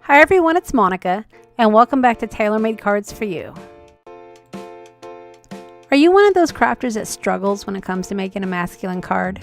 Hi everyone, it's Monica, and welcome back to TaylorMade Cards for You. Are you one of those crafters that struggles when it comes to making a masculine card?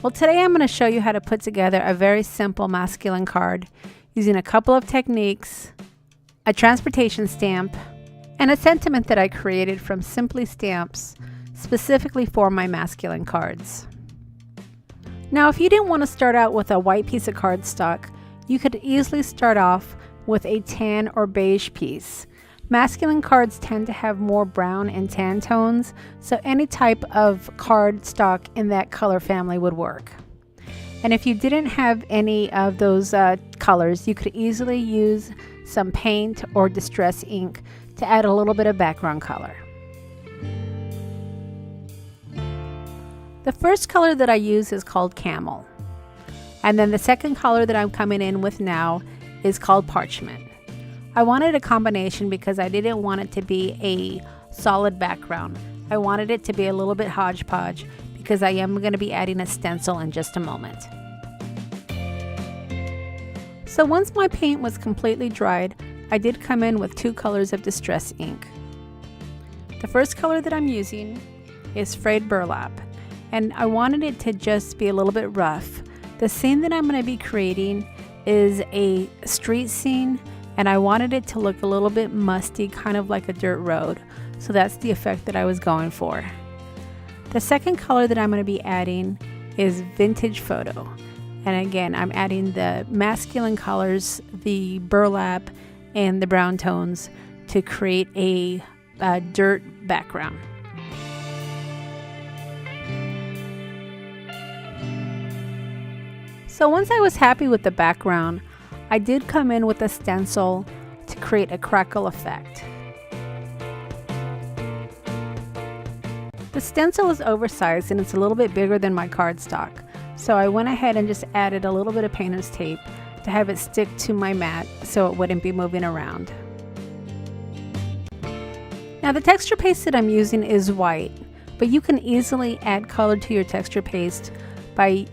Well, today I'm going to show you how to put together a very simple masculine card using a couple of techniques, a transportation stamp, and a sentiment that I created from Simply Stamps specifically for my masculine cards. Now, if you didn't want to start out with a white piece of cardstock, you could easily start off with a tan or beige piece. Masculine cards tend to have more brown and tan tones, so any type of cardstock in that color family would work. And if you didn't have any of those colors, you could easily use some paint or distress ink to add a little bit of background color. The first color that I use is called Camel. And then the second color that I'm coming in with now is called Parchment. I wanted a combination because I didn't want it to be a solid background. I wanted it to be a little bit hodgepodge because I am going to be adding a stencil in just a moment. So once my paint was completely dried, I did come in with two colors of distress ink. The first color that I'm using is Frayed Burlap, and I wanted it to just be a little bit rough. The scene that I'm going to be creating is a street scene, and I wanted it to look a little bit musty, kind of like a dirt road. So that's the effect that I was going for. The second color that I'm going to be adding is Vintage Photo. And again, I'm adding the masculine colors, the burlap, and the brown tones to create a dirt background. So once I was happy with the background, I did come in with a stencil to create a crackle effect. The stencil is oversized and it's a little bit bigger than my cardstock, so I went ahead and just added a little bit of painter's tape to have it stick to my mat so it wouldn't be moving around. Now the texture paste that I'm using is white, but you can easily add color to your texture paste by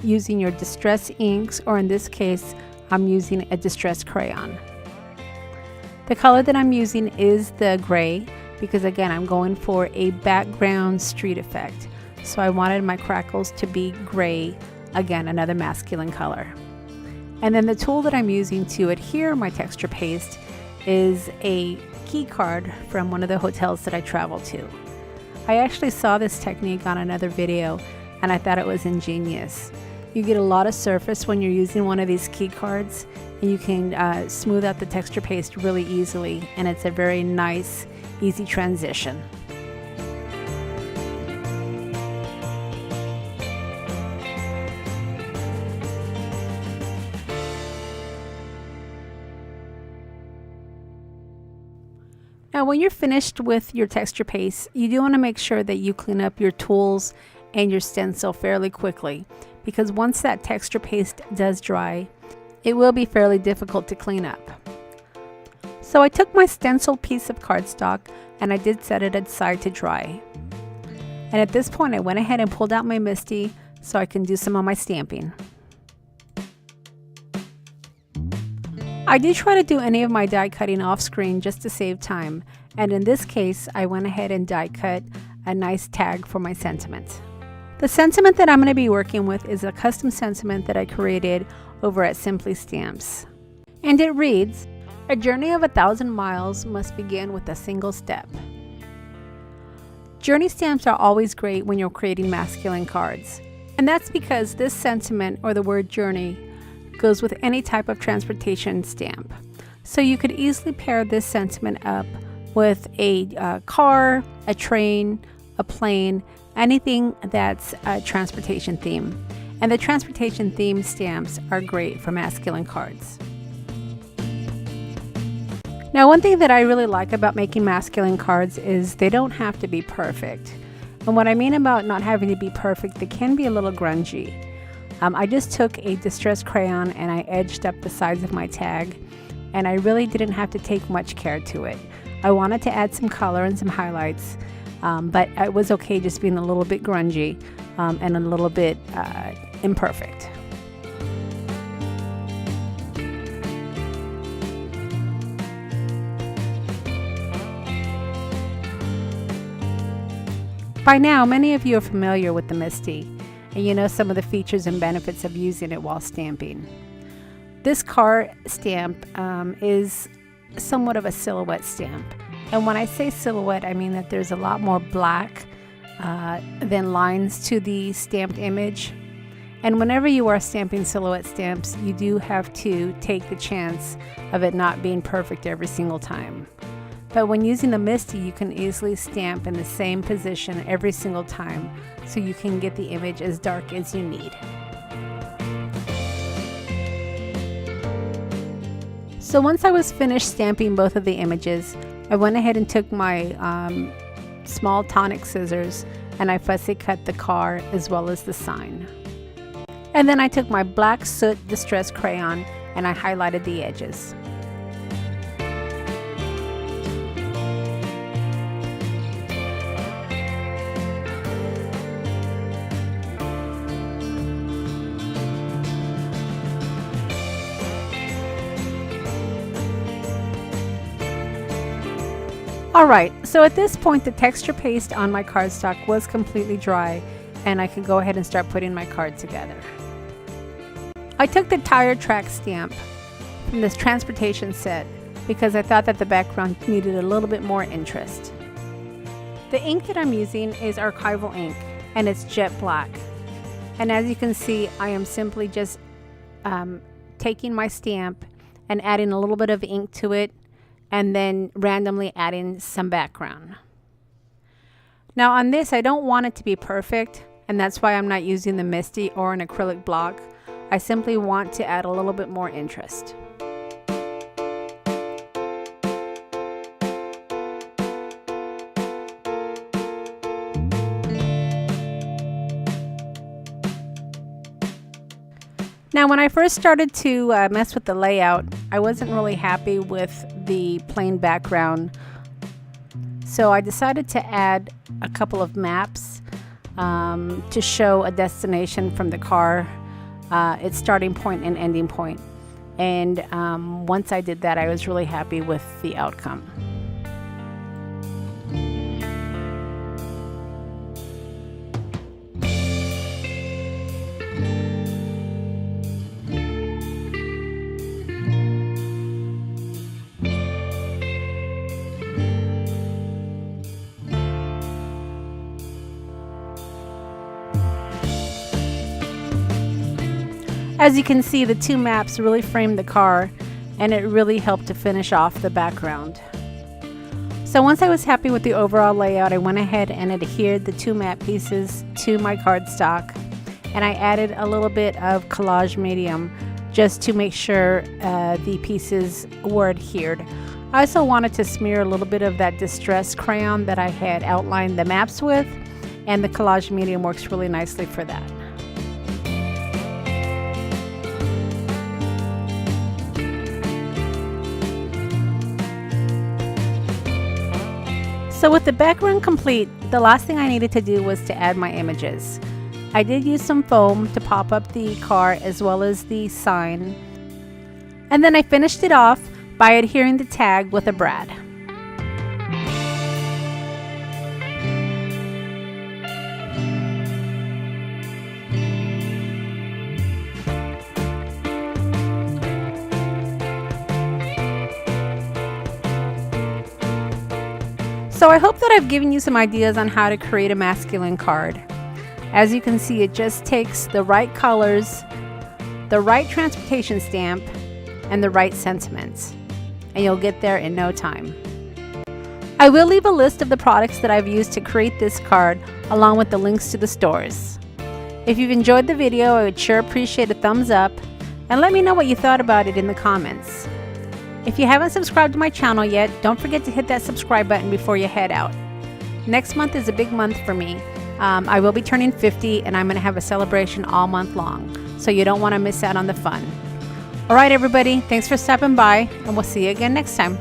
using your distress inks, or in this case I'm using a distress crayon. The color that I'm using is the gray because again I'm going for a background street effect, so I wanted my crackles to be gray, again another masculine color. And then the tool that I'm using to adhere my texture paste is a key card from one of the hotels that I travel to. I actually saw this technique on another video and I thought it was ingenious. You get a lot of surface when you're using one of these key cards, and you can smooth out the texture paste really easily, and it's a very nice, easy transition. Now when you're finished with your texture paste, you do want to make sure that you clean up your tools and your stencil fairly quickly, because once that texture paste does dry, it will be fairly difficult to clean up. So I took my stencil piece of cardstock and I did set it aside to dry. And at this point I went ahead and pulled out my MISTI so I can do some of my stamping. I do try to do any of my die cutting off screen just to save time, and in this case I went ahead and die cut a nice tag for my sentiment. The sentiment that I'm going to be working with is a custom sentiment that I created over at Simply Stamps. And it reads, "A journey of 1,000 miles must begin with a single step." Journey stamps are always great when you're creating masculine cards. And that's because this sentiment, or the word journey, goes with any type of transportation stamp. So you could easily pair this sentiment up with a car, a train, a plane, anything that's a transportation theme. And the transportation theme stamps are great for masculine cards. Now one thing that I really like about making masculine cards is they don't have to be perfect. And what I mean about not having to be perfect, they can be a little grungy. I just took a distress crayon and I edged up the sides of my tag, and I really didn't have to take much care to it. I wanted to add some color and some highlights, but it was okay just being a little bit grungy and a little bit imperfect. By now, many of you are familiar with the MISTI, and you know some of the features and benefits of using it while stamping. This card stamp is somewhat of a silhouette stamp. And when I say silhouette, I mean that there's a lot more black than lines to the stamped image. And whenever you are stamping silhouette stamps, you do have to take the chance of it not being perfect every single time. But when using the MISTI, you can easily stamp in the same position every single time, so you can get the image as dark as you need. So once I was finished stamping both of the images, I went ahead and took my small tonic scissors and I fussy cut the car as well as the sign. And then I took my black soot distress crayon and I highlighted the edges. Alright, so at this point the texture paste on my cardstock was completely dry and I could go ahead and start putting my card together. I took the tire track stamp from this transportation set because I thought that the background needed a little bit more interest. The ink that I'm using is archival ink and it's jet black. And as you can see, I am simply just taking my stamp and adding a little bit of ink to it and then randomly adding some background. Now on this, I don't want it to be perfect, and that's why I'm not using the MISTI or an acrylic block. I simply want to add a little bit more interest. Now when I first started to mess with the layout, I wasn't really happy with the plain background. So I decided to add a couple of maps to show a destination from the car, its starting point and ending point. And once I did that, I was really happy with the outcome. As you can see, the two maps really framed the car and it really helped to finish off the background. So once I was happy with the overall layout, I went ahead and adhered the two map pieces to my cardstock, and I added a little bit of collage medium just to make sure the pieces were adhered. I also wanted to smear a little bit of that distress crayon that I had outlined the maps with, and the collage medium works really nicely for that. So with the background complete, the last thing I needed to do was to add my images. I did use some foam to pop up the car as well as the sign. And then I finished it off by adhering the tag with a brad. So I hope that I've given you some ideas on how to create a masculine card. As you can see, it just takes the right colors, the right transportation stamp, and the right sentiments, and you'll get there in no time. I will leave a list of the products that I've used to create this card, along with the links to the stores. If you've enjoyed the video, I would sure appreciate a thumbs up, and let me know what you thought about it in the comments. If you haven't subscribed to my channel yet, don't forget to hit that subscribe button before you head out. Next month is a big month for me. I will be turning 50 and I'm going to have a celebration all month long, so you don't want to miss out on the fun. Alright everybody, thanks for stopping by and we'll see you again next time.